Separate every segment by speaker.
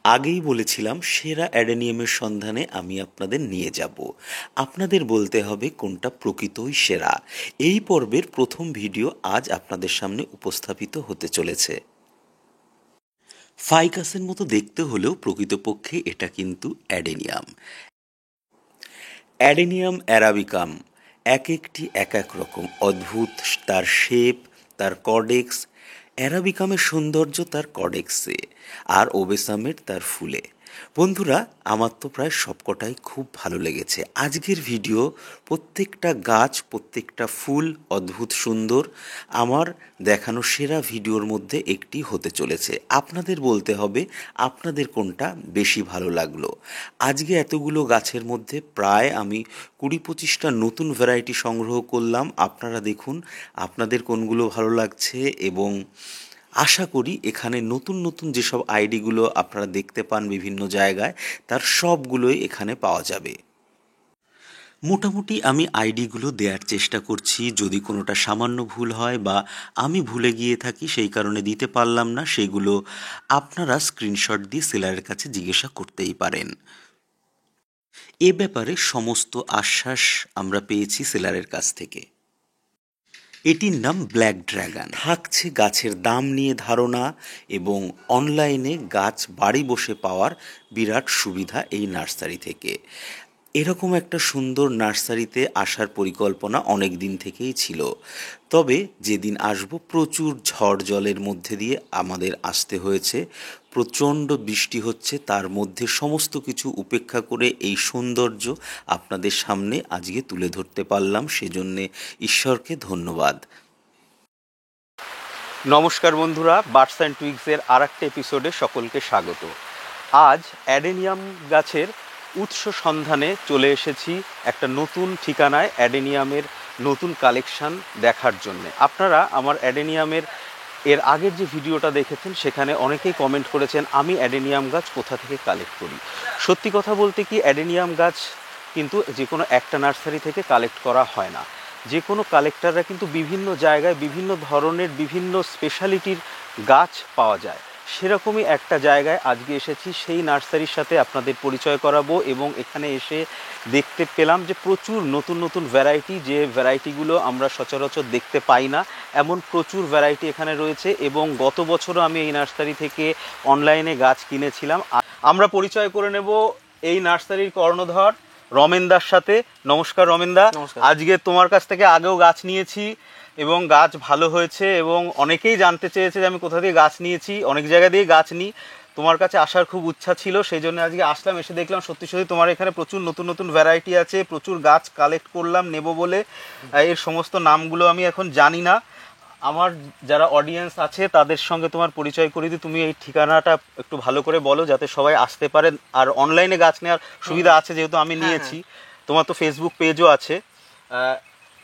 Speaker 1: আগেই বলেছিলাম সেরা অ্যাডেনিয়ামের সন্ধানে আমি আপনাদের নিয়ে যাব। আপনাদের বলতে হবে কোনটা প্রকৃতই সেরা। এই পর্বের প্রথম ভিডিও আজ আপনাদের সামনে উপস্থাপিত হতে চলেছে। ফাইকাসের মতো দেখতে হলেও প্রকৃতপক্ষে এটা কিন্তু অ্যাডেনিয়াম। অ্যাডেনিয়াম অ্যারাবিকাম এক একটি এক এক রকম অদ্ভুত, তার শেপ, তার কর্ডেক্স। অ্যারাবিকামের সৌন্দর্য তার কর্ডেক্সে, আর ওবেসামের তার ফুলে। বন্ধুরা, আমার তো প্রায় সবকটাই খুব ভালো লেগেছে। আজকের ভিডিও প্রত্যেকটা গাছ, প্রত্যেকটা ফুল অদ্ভুত সুন্দর। আমার দেখানো সেরা ভিডিওর মধ্যে একটি হতে চলেছে। আপনাদের বলতে হবে আপনাদের কোনটা বেশি ভালো লাগলো। আজকে এতগুলো গাছের মধ্যে প্রায় আমি 20-25টা নতুন ভ্যারাইটি সংগ্রহ করলাম। আপনারা দেখুন আপনাদের কোনগুলো ভালো লাগছে, এবং আশা করি এখানে নতুন নতুন যেসব আইডিগুলো আপনারা দেখতে পান বিভিন্ন জায়গায়, তার সবগুলোই এখানে পাওয়া যাবে। মোটামুটি আমি আইডিগুলো দেওয়ার চেষ্টা করছি। যদি কোনোটা সামান্য ভুল হয় বা আমি ভুলে গিয়ে থাকি সেই কারণে দিতে পারলাম না, সেগুলো আপনারা স্ক্রিনশট দিয়ে সেলারের কাছে জিজ্ঞাসা করতেই পারেন। এ ব্যাপারে সমস্ত আশ্বাস আমরা পেয়েছি সেলারের কাছ থেকে। এটির নাম ব্ল্যাক ড্রাগন। থাকছে গাছের দাম নিয়ে ধারণা, এবং অনলাইনে গাছ বাড়ি বসে পাওয়ার বিরাট সুবিধা এই নার্সারি থেকে। এরকম একটা সুন্দর নার্সারিতে আসার পরিকল্পনা অনেক দিন থেকেই ছিল, তবে যেদিন আসব প্রচুর ঝড় জলের মধ্যে দিয়ে আমাদের আসতে হয়েছে। প্রচণ্ড বৃষ্টি হচ্ছে, তার মধ্যে সমস্ত কিছু উপেক্ষা করে এই সৌন্দর্য আপনাদের সামনে আজকে তুলে ধরতে পারলাম, সেজন্যে ঈশ্বরকে ধন্যবাদ।
Speaker 2: নমস্কার বন্ধুরা, বার্ডস অ্যান্ড টুইগসের আর একটা এপিসোডে সকলকে স্বাগত। আজ অ্যাডেনিয়াম গাছের উৎস সন্ধানে চলে এসেছি একটা নতুন ঠিকানায়, অ্যাডেনিয়ামের নতুন কালেকশান দেখার জন্যে। আপনারা আমার অ্যাডেনিয়ামের এর আগের যে ভিডিওটা দেখেছেন সেখানে অনেকেই কমেন্ট করেছেন আমি অ্যাডেনিয়াম গাছ কোথা থেকে কালেক্ট করি। সত্যি কথা বলতে কি, অ্যাডেনিয়াম গাছ কিন্তু যে কোনো একটা নার্সারি থেকে কালেক্ট করা হয় না। যে কোনো কালেক্টররা কিন্তু বিভিন্ন জায়গায় বিভিন্ন ধরনের বিভিন্ন স্পেশালিটির গাছ পাওয়া যায়। সেরকমই একটা জায়গায় আজকে এসেছি, সেই নার্সারির সাথে আপনাদের পরিচয় করাবো। এবং এখানে এসে দেখতে পেলাম যে প্রচুর নতুন নতুন ভ্যারাইটি, যে ভ্যারাইটিগুলো আমরা সচরাচর দেখতে পাই না, এমন প্রচুর ভ্যারাইটি এখানে রয়েছে। এবং গত বছরও আমি এই নার্সারি থেকে অনলাইনে গাছ কিনেছিলাম। আমরা পরিচয় করে নেব এই নার্সারির কর্ণধর রমেনদার সাথে। নমস্কার রমেনদা। আজকে তোমার কাছ থেকে আগেও গাছ নিয়েছি এবং গাছ ভালো হয়েছে, এবং অনেকেই জানতে চেয়েছে যে আমি কোথা দিয়ে গাছ নিয়েছি। অনেক জায়গা দিয়ে গাছ নিই, তোমার কাছে আসার খুব ইচ্ছা ছিল, সেই জন্য আজকে আসলাম। এসে দেখলাম সত্যি সত্যি তোমার এখানে প্রচুর নতুন নতুন ভ্যারাইটি আছে, প্রচুর গাছ কালেক্ট করলাম নেব বলে। এর সমস্ত নামগুলো আমি এখন জানি না। আমার যারা অডিয়েন্স আছে তাদের সঙ্গে তোমার পরিচয় করে দিই। তুমি এই ঠিকানাটা একটু ভালো করে বলো যাতে সবাই আসতে পারে। আর অনলাইনে গাছ নেওয়ার সুবিধা আছে যেহেতু আমি নিয়েছি। তোমার তো ফেসবুক পেজও আছে।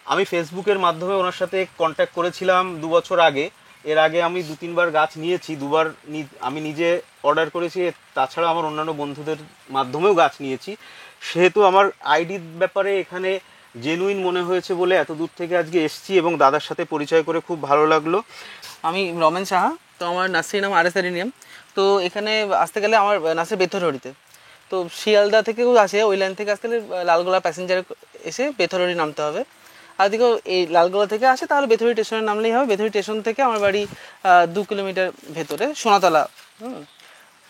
Speaker 2: আমি ফেসবুকের মাধ্যমে ওনার সাথে কন্ট্যাক্ট করেছিলাম 2 বছর আগে। এর আগে আমি 2-3বার গাছ নিয়েছি, 2বার আমি নিজে অর্ডার করেছি, তাছাড়া আমার অন্যান্য বন্ধুদের মাধ্যমেও গাছ নিয়েছি। সেহেতু আমার আইডির ব্যাপারে এখানে জেনুইন মনে হয়েছে বলে এত দূর থেকে আজকে এসেছি, এবং দাদার সাথে পরিচয় করে খুব ভালো লাগলো।
Speaker 3: আমি রমেন সাহা, তো আমার নার্সারির নাম আর.এস. অ্যাডেনিয়াম। তো এখানে আসতে গেলে আমার নার্সারি বেথরহরিতে, তো শিয়ালদা থেকেও আসে, ওই লাইন থেকে আসতে গেলে লালগোলা প্যাসেঞ্জারে এসে বেথরহরি নামতে হবে। আর দিকেও এই লালগোলা থেকে আসে তাহলে বেথরহরি স্টেশনে নামলেই হবে। বেথরহরি স্টেশন থেকে আমার বাড়ি 2 কিলোমিটার ভেতরে সোনাতলা।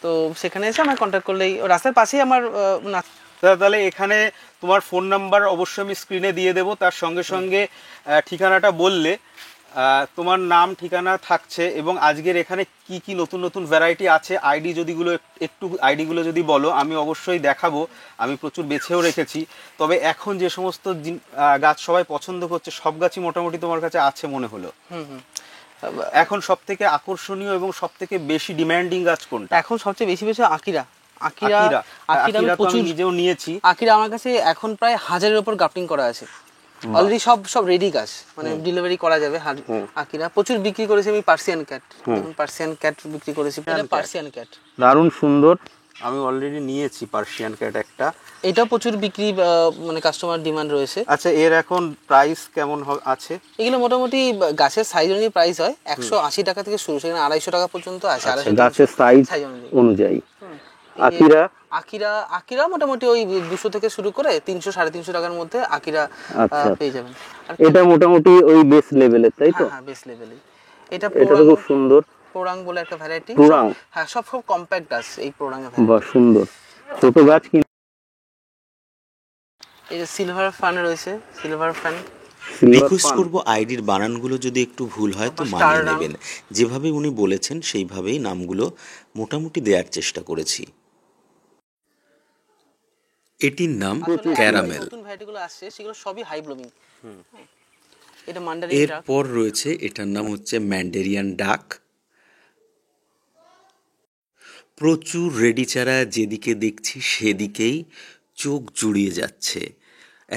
Speaker 3: তো সেখানে এসে আমার কন্ট্যাক্ট করলেই, রাস্তার পাশেই আমার
Speaker 2: তাহলে এখানে তোমার ফোন নাম্বার অবশ্যই আমি স্ক্রিনে দিয়ে দেবো, তার সঙ্গে সঙ্গে ঠিকানাটা বললে তোমার নাম ঠিকানা থাকছে। এবং আজকের এখানে কি কি নতুন নতুন ভ্যারাইটি আছে, আইডিগুলো যদি বলো আমি অবশ্যই দেখাবো। আমি প্রচুর বেছেও রেখেছি, তবে এখন যে সমস্ত গাছ সবাই পছন্দ করছে সব গাছই মোটামুটি তোমার কাছে আছে মনে হলো। এখন সব থেকে আকর্ষণীয় এবং সব থেকে বেশি ডিমান্ডিং গাছ কোনটা?
Speaker 3: এখন সবচেয়ে বেশি আকিরা।
Speaker 2: আমি নিজেও নিয়েছি।
Speaker 3: আকিরা আমার কাছে এখন প্রায় 1000-এর উপর গ্রাফটিং করা আছে অলরেডি, সব রেডি গাছ, মানে ডেলিভারি করা যাবে। আকিরা প্রচুর বিক্রি করেছি আমি। পার্সিয়ান ক্যাট বিক্রি করেছি। পার্সিয়ান ক্যাট
Speaker 2: দারুণ সুন্দর, আমি অলরেডি নিয়েছি পার্সিয়ান ক্যাট একটা।
Speaker 3: এটা প্রচুর বিক্রি, মানে কাস্টমার ডিমান্ড রয়েছে।
Speaker 2: আচ্ছা, এর এখন প্রাইস কেমন আছে?
Speaker 3: এগুলো মোটামুটি গাছের সাইজ অনুযায়ী প্রাইস হয়। 180 টাকা থেকে শুরু, সেখানে 250 টাকা পর্যন্ত আছে।
Speaker 2: গাছের সাইজ অনুযায়ী। আকিরা
Speaker 3: আকিরা আকিরা মোটামুটি ওই 200 থেকে শুরু করে 300-350 টাকার মধ্যে আকিরা
Speaker 2: আচ্ছা
Speaker 3: পেয়ে যাবেন। আর
Speaker 2: এটা মোটামুটি ওই বেস লেভেলের, তাই তো?
Speaker 3: হ্যাঁ বেস লেভেলই। এটা
Speaker 2: এটা তো খুব সুন্দর।
Speaker 3: প্রোরাং বলে একটা ভ্যারাইটি।
Speaker 2: প্রোরাং,
Speaker 3: হ্যাঁ সব কম্প্যাক্ট গাছ এই প্রোরাং এর
Speaker 2: বাহ
Speaker 3: ভ্যারাইটি।
Speaker 2: সুন্দর ছোট গাছ কি।
Speaker 3: এই যে সিলভার ফান রয়েছে, সিলভার ফান।
Speaker 1: রিকোয়েস্ট করব আইডির বানানগুলো যদি একটু ভুল হয় তো
Speaker 3: তারপর
Speaker 1: মানিয়ে
Speaker 3: স্টার
Speaker 1: নেবেন। যেভাবে উনি বলেছেন সেইভাবেই নামগুলো মোটামুটি দেওয়ার চেষ্টা করেছি। এটির নাম
Speaker 3: আসলে
Speaker 1: ক্যারামেল।
Speaker 3: নতুন ভ্যারাইটিগুলো আসছে সেগুলো সবই হাই ব্লুমিং। এটা মান্ডারিন ডাক।
Speaker 1: এরপর রয়েছে এটার নাম হচ্ছে ম্যান্ডেরিয়ান ডাক। প্রচুর রেডি চারা, যেদিকে দেখছি সেদিকেই চোখ জুড়িয়ে যাচ্ছে।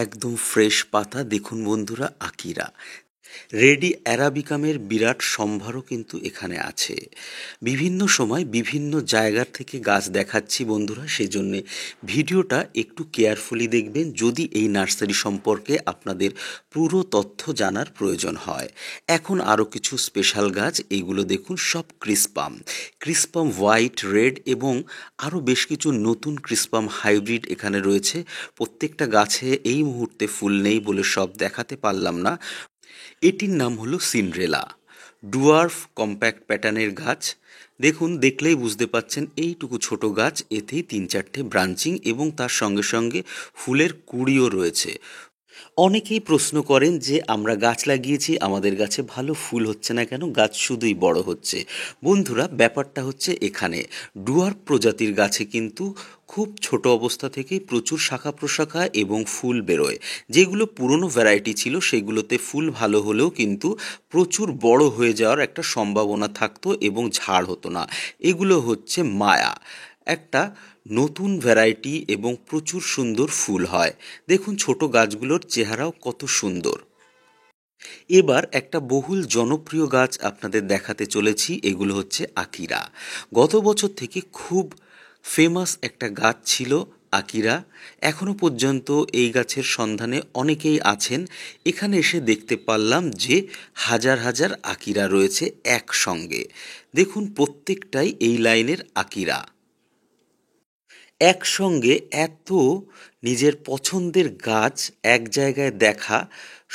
Speaker 1: একদম ফ্রেশ পাতা। দেখুন বন্ধুরা, আকিরা রেডি অ্যারাবিকামের বিরাট সম্ভারও কিন্তু এখানে আছে। বিভিন্ন সময় বিভিন্ন জায়গার থেকে গাছ দেখাচ্ছি বন্ধুরা, সেজন্য ভিডিওটা একটু কেয়ারফুলি দেখবেন যদি এই নার্সারি সম্পর্কে আপনাদের পুরো তথ্য জানার প্রয়োজন হয়। এখন আরও কিছু স্পেশাল গাছ, এইগুলো দেখুন সব ক্রিসপাম, ক্রিসপাম হোয়াইট, রেড এবং আরও বেশ কিছু নতুন ক্রিসপাম হাইব্রিড এখানে রয়েছে। প্রত্যেকটা গাছে এই মুহূর্তে ফুল নেই বলে সব দেখাতে পারলাম না। এটির নাম হলো সিন্ড্রেলা, ডুয়ার্ফ কম্প্যাক্ট প্যাটার্নের গাছ। দেখুন, দেখলেই বুঝতে পাচ্ছেন এইটুকু ছোট গাছ, এতেই 3-4টে ব্রাঞ্চিং এবং তার সঙ্গে সঙ্গে ফুলের কুঁড়িও রয়েছে। অনেকেই প্রশ্ন করেন যে আমরা গাছ লাগিয়েছি, আমাদের গাছে ভালো ফুল হচ্ছে না কেন, গাছ শুধুই বড় হচ্ছে। বন্ধুরা, ব্যাপারটা হচ্ছে এখানে ডুয়ার্ফ প্রজাতির গাছে কিন্তু খুব ছোট অবস্থা থেকেই প্রচুর শাখা প্রশাখা এবং ফুল বেরোয়। যেগুলো পুরনো ভ্যারাইটি ছিল সেগুলোতে ফুল ভালো হলেও কিন্তু প্রচুর বড় হয়ে যাওয়ার একটা সম্ভাবনা থাকতো এবং ঝাড় হতো না। এগুলো হচ্ছে মায়া, একটা নতুন ভ্যারাইটি এবং প্রচুর সুন্দর ফুল হয়। দেখুন ছোট গাছগুলোর চেহারাও কত সুন্দর। এবার একটা বহুল জনপ্রিয় গাছ আপনাদের দেখাতে চলেছি, এগুলো হচ্ছে আকিরা। গত বছর থেকে খুব ফেমাস একটা গাছ ছিল আকিরা। এখনো পর্যন্ত এই গাছের সন্ধানে অনেকেই আছেন। এখানে এসে দেখতে পারলাম যে হাজার হাজার আকিরা রয়েছে একসঙ্গে। দেখুন প্রত্যেকটাই এই লাইনের আকিরা। একসঙ্গে এত নিজের পছন্দের গাছ এক জায়গায় দেখা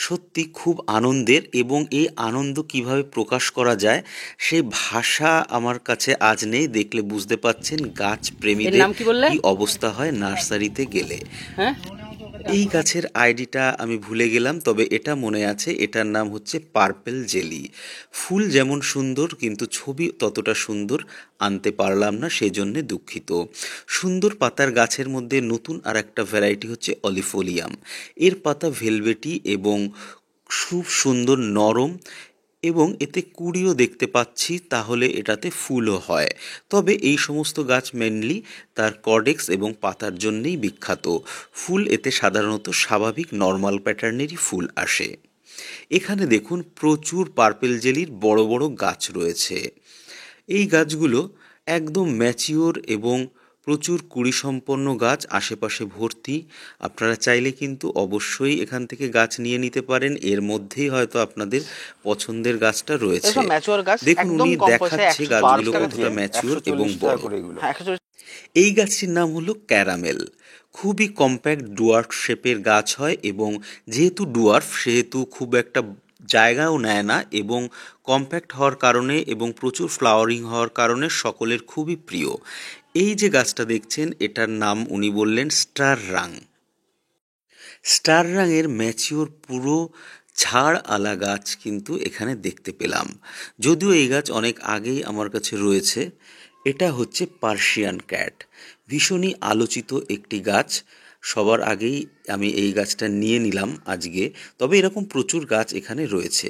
Speaker 1: সত্যি খুব আনন্দের, এবং এই আনন্দ কিভাবে প্রকাশ করা যায় সেই ভাষা আমার কাছে আজ নেই। দেখলে বুঝতে পাচ্ছেন গাছ প্রেমীদের
Speaker 3: নাম কি বললে?
Speaker 1: কি অবস্থা হয় নার্সারিতে গেলে।
Speaker 3: হ্যাঁ
Speaker 1: এই গাছের আইডিটা আমি ভুলে গেলাম, তবে এটা মনে আছে, এটার নাম হচ্ছে পার্পেল জেলি। ফুল যেমন সুন্দর কিন্তু ছবি ততটা সুন্দর আনতে পারলাম না, সেজন্যে দুঃখিত। সুন্দর পাতার গাছের মধ্যে নতুন আর একটা ভ্যারাইটি হচ্ছে অলিফোলিয়াম। এর পাতা ভেলভেটি এবং খুব সুন্দর নরম, এবং এতে কুঁড়িও দেখতে পাচ্ছি, তাহলে এটাতে ফুলও হয়। তবে এই সমস্ত গাছ মেনলি তার কর্ডেক্স এবং পাতার জন্যেই বিখ্যাত। ফুল এতে সাধারণত স্বাভাবিক নর্মাল প্যাটার্নেরই ফুল আসে। এখানে দেখুন প্রচুর পার্পেল জেলির বড় বড় গাছ রয়েছে। এই গাছগুলো একদম ম্যাচিওর এবং প্রচুর কুড়ি সম্পন্ন গাছ আশেপাশে ভর্তি। আপনারা চাইলে কিন্তু অবশ্যই এখান থেকে গাছ নিয়ে নিতে পারেন, এর মধ্যেই হয়তো আপনাদের পছন্দের গাছটা রয়েছে।
Speaker 3: এসব ম্যাচিওর গাছ
Speaker 1: দেখুন
Speaker 3: একদম
Speaker 1: উনি
Speaker 3: কম পয়সায়
Speaker 1: দেখাচ্ছে
Speaker 3: 140
Speaker 1: গাছগুলো
Speaker 3: টাকা
Speaker 1: কতটা
Speaker 3: দিয়ে।
Speaker 1: ম্যাচিওর এবং
Speaker 2: 140 টাকা
Speaker 1: বড়।
Speaker 2: করে এগুলো।
Speaker 3: হ্যাঁ 140।
Speaker 1: এই গাছটির নাম হলো ক্যারামেল। খুবই কম্প্যাক্ট ডুয়ার্ফ শেপের গাছ হয়, এবং যেহেতু ডুয়ার্ফ সেহেতু খুব একটা জায়গাও নেয় না, এবং কম্প্যাক্ট হওয়ার কারণে এবং প্রচুর ফ্লাওয়ারিং হওয়ার কারণে সকলের খুবই প্রিয়। এই যে গাছটা দেখছেন এটার নাম উনি বললেন স্টার রাং। স্টার রাঙের ম্যাচিওর পুরো ঝাড় আলা গাছ কিন্তু এখানে দেখতে পেলাম। যদিও এই গাছ অনেক আগেই আমার কাছে রয়েছে। এটা হচ্ছে পার্সিয়ান ক্যাট, ভীষণই আলোচিত একটি গাছ। সবার আগেই আমি এই গাছটা নিয়ে নিলাম আজকে। তবে এরকম প্রচুর গাছ এখানে রয়েছে।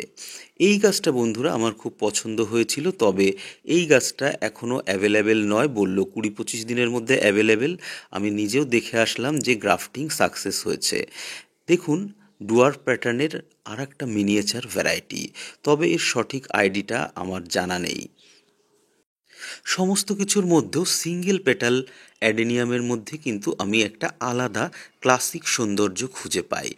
Speaker 1: এই গাছটা বন্ধুরা আমার খুব পছন্দ হয়েছিল, তবে এই গাছটা এখনও অ্যাভেলেবেল নয়, বলল 20-25 দিনের মধ্যে অ্যাভেলেবেল। আমি নিজেও দেখে আসলাম যে গ্রাফটিং সাকসেস হয়েছে। দেখুন ডুয়ার্ফ প্যাটার্নের আর একটা মিনিয়েচার ভ্যারাইটি, তবে এর সঠিক আইডিটা আমার জানা নেই। সমস্ত কিছুর মধ্যেও সিঙ্গেল পেটাল অ্যাডেনিয়ামের মধ্যে কিন্তু আমি একটা আলাদা ক্লাসিক সৌন্দর্য খুঁজে পাই।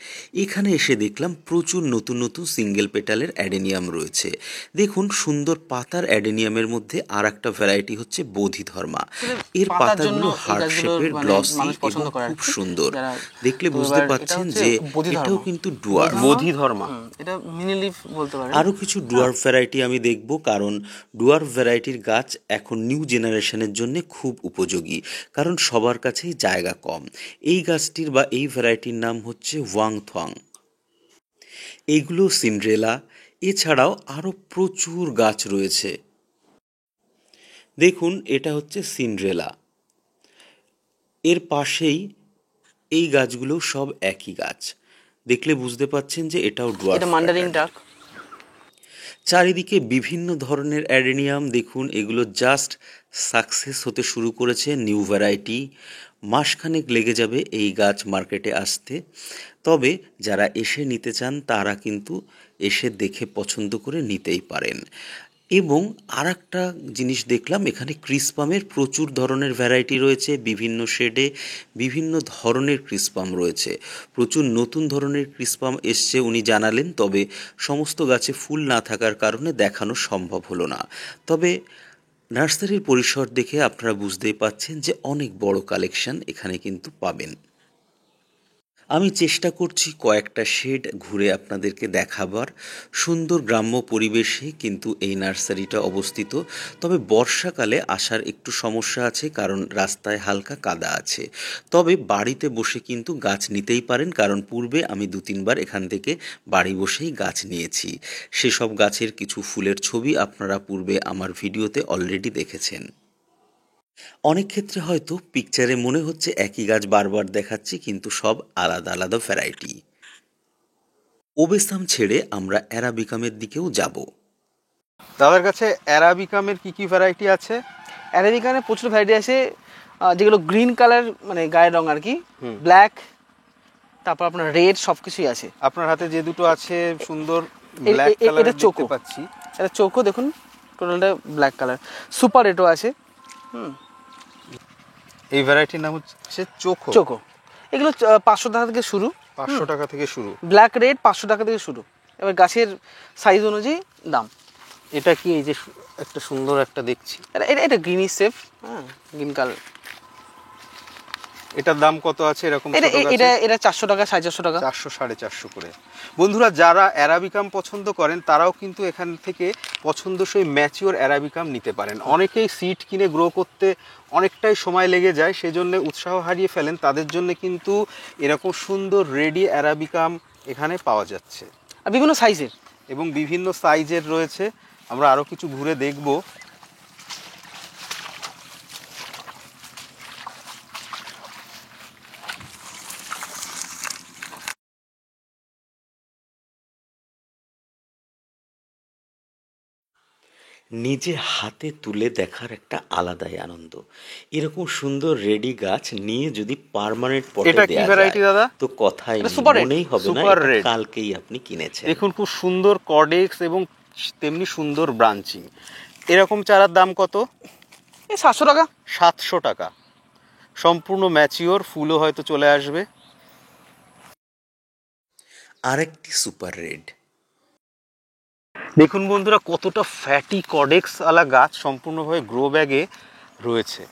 Speaker 1: এখানে এসে দেখলাম প্রচুর নতুন নতুন সিঙ্গেল পেটালের অ্যাডেনিয়াম রয়েছে। দেখুন, সুন্দর পাতার অ্যাডেনিয়ামের মধ্যে আর একটা ভ্যারাইটি হচ্ছে বোধিধর্মা। এর
Speaker 3: পাতার জন্য
Speaker 1: পাতাগুলো
Speaker 3: এই
Speaker 1: হার্ট
Speaker 3: গাছগুলো
Speaker 1: শেপের,
Speaker 3: মানে
Speaker 1: গ্লসি
Speaker 3: মানুষ
Speaker 1: এবং
Speaker 3: পছন্দ করে আর
Speaker 1: খুব
Speaker 3: কি,
Speaker 1: সুন্দর।
Speaker 3: যারা
Speaker 1: দেখলে
Speaker 3: তো
Speaker 1: বুঝতে
Speaker 3: এবার এটা
Speaker 1: পারছেন
Speaker 3: হচ্ছে
Speaker 1: যে
Speaker 3: বোধিধর্মা।
Speaker 1: এটাও কিন্তু ডুয়ার্ফ।
Speaker 2: বোধিধর্মা।
Speaker 3: এটা মিনি লিফ বলতে পারেন।
Speaker 1: আরও কিছু ডুয়ার্ফ ভ্যারাইটি আমি দেখব, কারণ ডুয়ার্ফ ভ্যারাইটির গাছ এখন নিউ জেনারেশনের জন্য খুব উপযোগী, কারণ সবার কাছেই জায়গা কম। এই গাছটির বা এই ভ্যারাইটির নাম হচ্ছে ওয়াংথং। এইগুলো সিন্ড্রেলা। এছাড়াও আরও প্রচুর গাছ রয়েছে। দেখুন, এটা হচ্ছে সিন্ড্রেলা। এর পাশেই এই গাছগুলো সব একই গাছ। দেখলে বুঝতে পাচ্ছেন যে এটাও ডুয়ার্ফ
Speaker 3: এটা মান্ডারিন
Speaker 1: প্যাটার্ন।
Speaker 3: ডাক।
Speaker 1: চারিদিকে বিভিন্ন ধরনের অ্যাডেনিয়াম। দেখুন, এগুলো জাস্ট সাকসেস হতে শুরু করেছে, নিউ ভ্যারাইটি। মাসখানেক লেগে যাবে এই গাছ মার্কেটে আসতে। তবে যারা এসে নিতে চান তারা কিন্তু এসে দেখে পছন্দ করে নিতেই পারেন। এবং আর একটা জিনিস দেখলাম, এখানে ক্রিসপামের প্রচুর ধরনের ভ্যারাইটি রয়েছে, বিভিন্ন শেডে বিভিন্ন ধরনের ক্রিসপাম রয়েছে। প্রচুর নতুন ধরনের ক্রিসপাম এসছে উনি জানালেন, তবে সমস্ত গাছে ফুল না থাকার কারণে দেখানো সম্ভব হলো না। তবে নার্সারির পরিসর দেখে আপনারা বুঝতেই পাচ্ছেন যে অনেক বড় কালেকশন এখানে কিন্তু পাবেন। আমি চেষ্টা করছি কয়েকটা শেড ঘুরে আপনাদেরকে দেখাবার। সুন্দর গ্রাম্য পরিবেশে কিন্তু এই নার্সারিটা অবস্থিত। তবে বর্ষাকালে আসার একটু সমস্যা আছে, কারণ রাস্তায় হালকা কাদা আছে। তবে বাড়িতে বসে কিন্তু গাছ নিতেই পারেন, কারণ পূর্বে আমি 2-3 বার এখান থেকে বাড়ি বসেই গাছ নিয়েছি। সেসব গাছের কিছু ফুলের ছবি আপনারা পূর্বে আমার ভিডিওতে অলরেডি দেখেছেন। অনেক ক্ষেত্রে হয়তো পিকচারে মনে হচ্ছে একই গাছ বারবার দেখাচ্ছি, কিন্তু সব আলাদা আলাদা ভ্যারাইটি। ওবেসাম ছেড়ে আমরা অ্যারাবিকামের দিকেও যাব।
Speaker 2: দাদার কাছে অ্যারাবিকামের কি কি ভ্যারাইটি আছে?
Speaker 3: অ্যারাবিকানে প্রচুর ভ্যারাইটি আছে, যেগুলো গ্রিন কালার মানে গায়ের রং আর কি, ব্ল্যাক, তারপর আপনার রেড, সব কিছুই আছে।
Speaker 2: আপনার হাতে যে দুটো আছে সুন্দর
Speaker 3: এ-
Speaker 2: ব্ল্যাক
Speaker 3: এ-
Speaker 2: কালার
Speaker 3: এটা
Speaker 2: দেখতে
Speaker 3: চোকো।
Speaker 2: পাচ্ছি।
Speaker 3: এটা চোখও দেখুন, টোটালটা ব্ল্যাক কালার। সুপার রেডও আছে।
Speaker 2: এই ভ্যারাইটির নাম হচ্ছে চোখো।
Speaker 3: চোখো। এগুলো 500 টাকা থেকে শুরু।
Speaker 2: 500 টাকা থেকে শুরু।
Speaker 3: ব্ল্যাক রেড 500 টাকা থেকে শুরু। এবার গাছের সাইজ অনুযায়ী দাম।
Speaker 2: এটা কি এই যে একটা সুন্দর একটা দেখছি,
Speaker 3: এটা এটা এটা গ্রিনিশ শেপ, হ্যাঁ, গ্রিন কালার।
Speaker 2: এটার দাম কত আছে এরকম
Speaker 3: এটা
Speaker 2: ছোট গাছে?
Speaker 3: এটা এটা 400 টাকা, 450 টাকা।
Speaker 2: 400-450 করে। বন্ধুরা, যারা অ্যারাবিকাম পছন্দ করেন তারাও কিন্তু এখান থেকে পছন্দসই ম্যাচিওর অ্যারাবিকাম নিতে পারেন। অনেকেই সিড কিনে গ্রো করতে অনেকটাই সময় লেগে যায়, সেজন্য উৎসাহ হারিয়ে ফেলেন। তাদের জন্য কিন্তু এরকম সুন্দর রেডি অ্যারাবিকাম এখানে পাওয়া যাচ্ছে,
Speaker 3: আর বিভিন্ন সাইজের।
Speaker 2: এবং বিভিন্ন সাইজের রয়েছে। আমরা আরও কিছু ঘুরে দেখব।
Speaker 1: নিজে হাতে তুলে দেখার একটা আলাদাই আনন্দ। এরকম সুন্দর রেডি গাছ নিয়ে যদি পার্মানেন্ট পটে
Speaker 2: এটা কি
Speaker 1: দেয়া
Speaker 2: ভ্যারাইটি
Speaker 1: যায়
Speaker 2: দাদা?
Speaker 1: তো কথাই
Speaker 3: এটা
Speaker 1: নেই,
Speaker 3: সুপার রেড।
Speaker 1: মনেই হবে না
Speaker 2: সুপার
Speaker 1: এটা
Speaker 2: রেড।
Speaker 1: কালকেই আপনি কিনেছেন।
Speaker 2: দেখুন, খুব সুন্দর কর্ডেক্স এবং তেমনি সুন্দর ব্রাঞ্চিং। এরকম চারার দাম কত?
Speaker 3: এই 700 টাকা।
Speaker 2: 700 টাকা। সম্পূর্ণ ম্যাচিওর, ফুলও হয়তো চলে আসবে।
Speaker 1: আরেকটি সুপার রেড।
Speaker 2: দেখুন বন্ধুরা, কতটা ফ্যাটি কর্ডেক্স আলা গাছ সম্পূর্ণভাবে গ্রো ব্যাগে রয়েছে।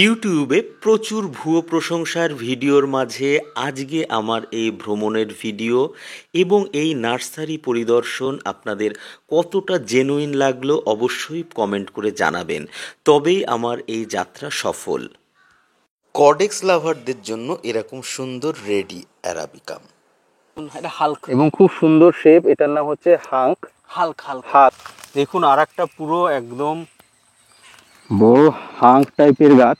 Speaker 1: ইউটিউবে প্রচুর ভুয়ো প্রশংসার ভিডিওর মাঝে আজকে আমার এই ভ্রমণের ভিডিও এবং এই নার্সারি পরিদর্শন আপনাদের কতটা জেনুইন লাগলো অবশ্যই কমেন্ট করে জানাবেন, তবেই আমার এই যাত্রা সফল। কর্ডেক্স লাভারদের জন্য এরকম সুন্দর রেডি অ্যারাবিকাম।
Speaker 3: এটা হাল্ক।
Speaker 2: এবং খুব সুন্দর শেপ। এটার নাম হচ্ছে হাঙ্ক।
Speaker 3: Hulk Hulk.
Speaker 2: হাত দেখুন, আর একটা পুরো একদম বড় হাঙ্ক টাইপের গাছ।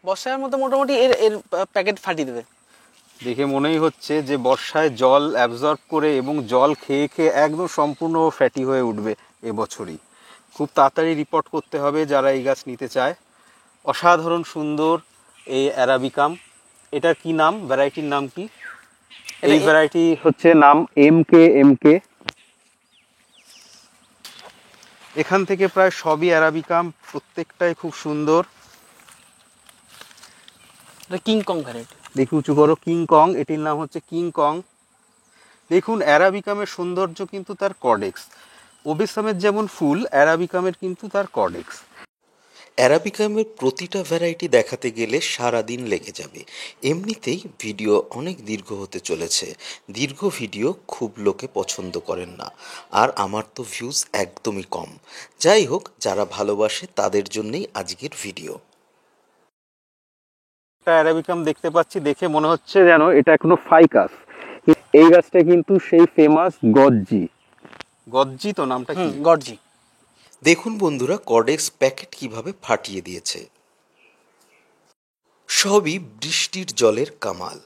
Speaker 3: বর্ষার মধ্যে মোটামুটি এর এর প্যাকেট ফাটিয়ে দেবে।
Speaker 2: দেখে মনেই হচ্ছে যে বর্ষায় জল অ্যাবজর্ব করে এবং জল খেয়ে খেয়ে একদম সম্পূর্ণ ফ্যাটি হয়ে উঠবে এবছরই। খুব তাড়াতাড়ি রিপোর্ট করতে হবে যারা এই গাছ নিতে চায়। অসাধারণ সুন্দর এই অ্যারাবিকাম। এটার কি নাম, ভ্যারাইটির নাম কি? এই ভ্যারাইটি হচ্ছে নাম MK। এখান থেকে প্রায় সবই অ্যারাবিকাম, প্রত্যেকটাই খুব সুন্দর।
Speaker 3: এটা কিং কং ভ্যারাইটি।
Speaker 2: দেখি উঁচু করো, কিং কং, এটির নাম হচ্ছে কিং কং। দেখুন অ্যারাবিকামের সৌন্দর্য কিন্তু তার কর্ডেক্স। ওবেসামের যেমন ফুল, অ্যারাবিকামের কিন্তু তার কর্ডেক্স।
Speaker 1: অ্যারাবিকামের প্রতিটা ভ্যারাইটি দেখাতে গেলে সারাদিন লেগে যাবে। এমনিতেই ভিডিও অনেক দীর্ঘ হতে চলেছে। দীর্ঘ ভিডিও খুব লোকে পছন্দ করেন না, আর আমার তো ভিউজ একদমই কম। যাই হোক, যারা ভালোবাসে তাদের জন্যই আজকের ভিডিও।
Speaker 2: একটা অ্যারাবিকাম দেখতে পাচ্ছি, দেখে মনে হচ্ছে যেন এটা এখনো ফাইকাস। এই গাছটা কিন্তু সেই ফেমাস গজ্জি। গজ্জি তো নামটা কি?
Speaker 3: গর্জি।
Speaker 1: দেখুন বন্ধুরা, কর্ডেক্স প্যাকেট কিভাবে ফাটিয়ে দিয়েছে। সবই বৃষ্টির জলের কামাল।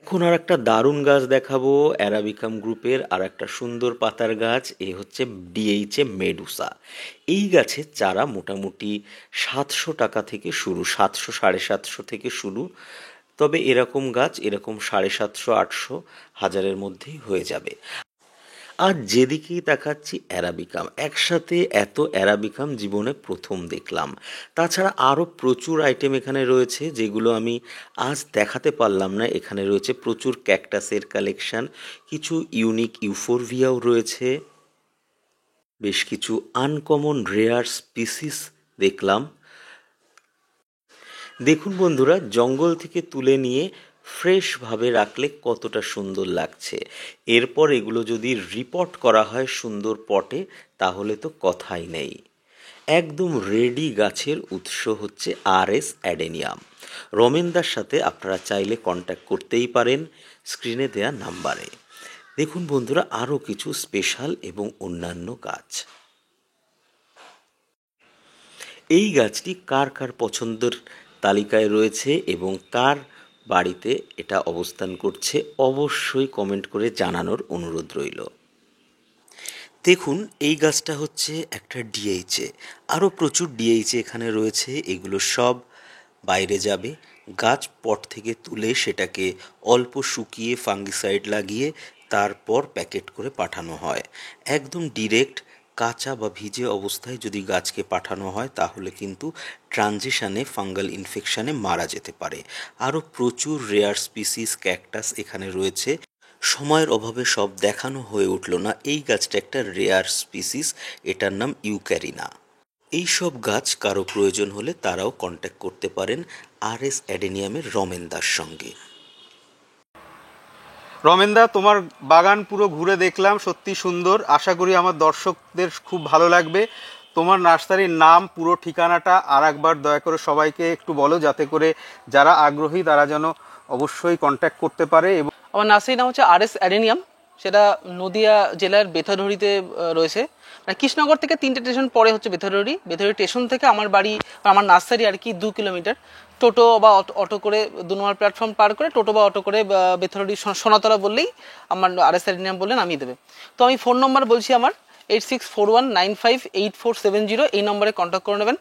Speaker 1: এখন আর একটা দারুণ গাছ দেখাবো, অ্যারাবিকাম গ্রুপের আর একটা সুন্দর পাতার গাছ। এ হচ্ছে ডিএইচএ মেডুসা। এই গাছের চারা মোটামুটি 700 টাকা থেকে শুরু, 700 750 থেকে শুরু। তবে এরকম গাছ এরকম 750 800 হাজারের মধ্যেই হয়ে যাবে। আর যেদিকেই তাকাচ্ছি অ্যারাবিকাম, একসাথে এত অ্যারাবিকাম জীবনে প্রথম দেখলাম। তাছাড়া আরও প্রচুর আইটেম এখানে রয়েছে, যেগুলো আমি আজ দেখাতে পারলাম না। এখানে রয়েছে প্রচুর ক্যাকটাসের কালেকশন, কিছু ইউনিক ইউফোরভিয়াও রয়েছে, বেশ কিছু আনকমন রেয়ার স্পিসিস দেখলাম। দেখুন বন্ধুরা, জঙ্গল থেকে তুলে নিয়ে ফ্রেশভাবে রাখলে কতটা সুন্দর লাগছে। এরপর এগুলো যদি রিপোর্ট করা হয় সুন্দর পটে, তাহলে তো কথাই নেই। একদম রেডি গাছের উৎস হচ্ছে RS অ্যাডেনিয়াম। রমেনদার সাথে আপনারা চাইলে কন্ট্যাক্ট করতেই পারেন স্ক্রিনে দেয়া নাম্বারে। দেখুন বন্ধুরা, আরও কিছু স্পেশাল এবং অন্যান্য গাছ। এই গাছটি কার কার পছন্দের তালিকায় রয়েছে এবং কার বাড়িতে এটা অবস্থান করছে, অবশ্যই কমেন্ট করে জানানোর অনুরোধ রইল। দেখুন, এই গাছটা হচ্ছে একটা ডিএইচএ। আরও প্রচুর ডিএইচএ এখানে রয়েছে। এগুলো সব বাইরে যাবে। গাছ পট থেকে তুলে সেটাকে অল্প শুকিয়ে ফাঙ্গিসাইড লাগিয়ে তারপর প্যাকেট করে পাঠানো হয়। একদম ডিরেক্ট কাঁচা বা ভিজে অবস্থায় যদি গাছকে পাঠানো হয়, তাহলে কিন্তু ট্রানজিশনে ফাঙ্গাল ইনফেকশনে মারা যেতে পারে। আরও প্রচুর রেয়ার স্পিসিস ক্যাকটাস এখানে রয়েছে। সময়ের অভাবে সব দেখানো হয়ে উঠল না। এই গাছটা একটা রেয়ার স্পিসিস, এটার নাম ইউক্যারিনা। এই সব গাছ কারো প্রয়োজন হলে তারাও কন্ট্যাক্ট করতে পারেন RS অ্যাডেনিয়ামের রমেনদার সঙ্গে।
Speaker 2: রমেনদা, তোমার বাগান পুরো ঘুরে দেখলাম, সত্যি সুন্দর। আশা করি আমার দর্শকদের খুব ভালো লাগবে। তোমার নার্সারির নাম, পুরো ঠিকানাটা আর একবার দয়া করে সবাইকে একটু বলো, যাতে করে যারা আগ্রহী তারা যেন অবশ্যই কন্ট্যাক্ট করতে পারে। এবং
Speaker 3: আমার নার্সারির নাম হচ্ছে RS অ্যাডেনিয়াম। সেটা নদিয়া জেলার বেথাডহরিতে রয়েছে। মানে কৃষ্ণনগর থেকে 3টে স্টেশন পরে হচ্ছে বেথাডহরি। বেথাডহরি স্টেশন থেকে আমার বাড়ি, আমার নার্সারি আর কি 2 কিলোমিটার। টোটো বা অটো করে 2 নম্বর প্ল্যাটফর্ম পার করে টোটো বা অটো করে বেথাডহরি সোনাতলা বললেই আমার RS অ্যাডেনিয়াম বললে নামিয়ে দেবে। তো আমি ফোন নম্বর বলছি আমার 8641958470। এই নম্বরে কন্ট্যাক্ট করে নেবেন।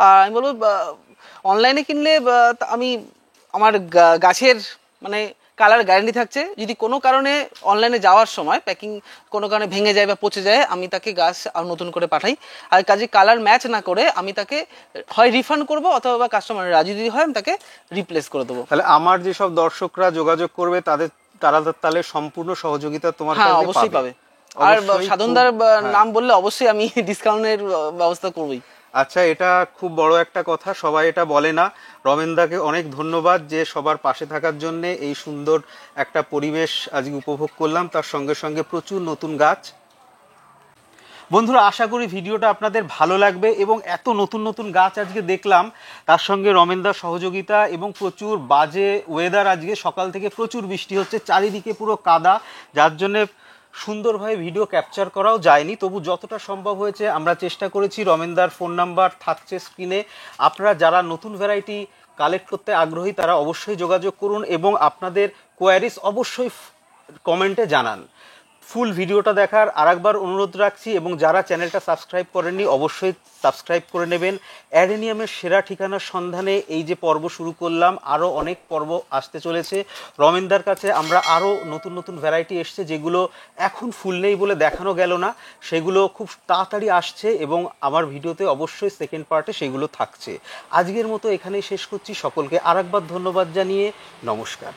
Speaker 3: আর আমি বলবো অনলাইনে কিনলে আমি আমার গাছের মানে কালার গ্যারান্টি থাকছে। যদি কোনো কারণে অনলাইনে যাওয়ার সময় প্যাকিং কোনো কারণে ভেঙে যায় বা পচে যায়, আমি তাকে গাছ আর নতুন করে পাঠাই। আর কাজে কালার ম্যাচ না করে আমি তাকে হয় রিফান্ড করবো, অথবা কাস্টমার রাজি যদি হয় আমি তাকে রিপ্লেস করে দেবো।
Speaker 2: তাহলে আমার যেসব দর্শকরা যোগাযোগ করবে তারা তাহলে সম্পূর্ণ সহযোগিতা তোমার
Speaker 3: হ্যাঁ,
Speaker 2: কাছে
Speaker 3: অবশ্যই পাবে। আর
Speaker 2: অবশ্যই
Speaker 3: সাধনদার
Speaker 2: হ্যাঁ।
Speaker 3: নাম বললে অবশ্যই আমি ডিসকাউন্টের ব্যবস্থা করবই।
Speaker 2: আচ্ছা, এটা খুব বড় একটা কথা, সবাই এটা বলে না। রমেনদাকে অনেক ধন্যবাদ যে সবার পাশে থাকার জন্য। এই সুন্দর একটা পরিবেশ আজকে উপভোগ করলাম, তার সঙ্গে সঙ্গে প্রচুর নতুন গাছ। বন্ধুরা, আশা করি ভিডিওটা আপনাদের ভালো লাগবে এবং এত নতুন নতুন গাছ আজকে দেখলাম, তার সঙ্গে রমেনদার সহযোগিতা এবং প্রচুর বাজে ওয়েদার। আজকে সকাল থেকে প্রচুর বৃষ্টি হচ্ছে, চারিদিকে পুরো কাদা, যার জন্যে সুন্দরভাবে ভিডিও ক্যাপচার করাও যায়নি। তবু যতটা সম্ভব হয়েছে আমরা চেষ্টা করেছি। রমেনদার ফোন নাম্বার থাকছে স্ক্রিনে। আপনারা যারা নতুন ভ্যারাইটি কালেক্ট করতে আগ্রহী তারা অবশ্যই যোগাযোগ করুন এবং আপনাদের কোয়ারিজ অবশ্যই কমেন্টে জানান। ফুল ভিডিওটা দেখার আরেকবার অনুরোধ রাখছি, এবং যারা চ্যানেলটা সাবস্ক্রাইব করেননি অবশ্যই সাবস্ক্রাইব করে নেবেন। অ্যাডেনিয়ামের সেরা ঠিকানার সন্ধানে এই যে পর্ব শুরু করলাম, আরও অনেক পর্ব আসতে চলেছে। রমেনদার কাছে আমরা আরও নতুন নতুন ভ্যারাইটি এসছে যেগুলো এখন ফুল নেই বলে দেখানো গেল না, সেগুলো খুব তাড়াতাড়ি আসছে এবং আমার ভিডিওতে অবশ্যই সেকেন্ড পার্টে সেগুলো থাকছে। আজকের মতো এখানেই শেষ করছি। সকলকে আরেকবার ধন্যবাদ জানিয়ে নমস্কার।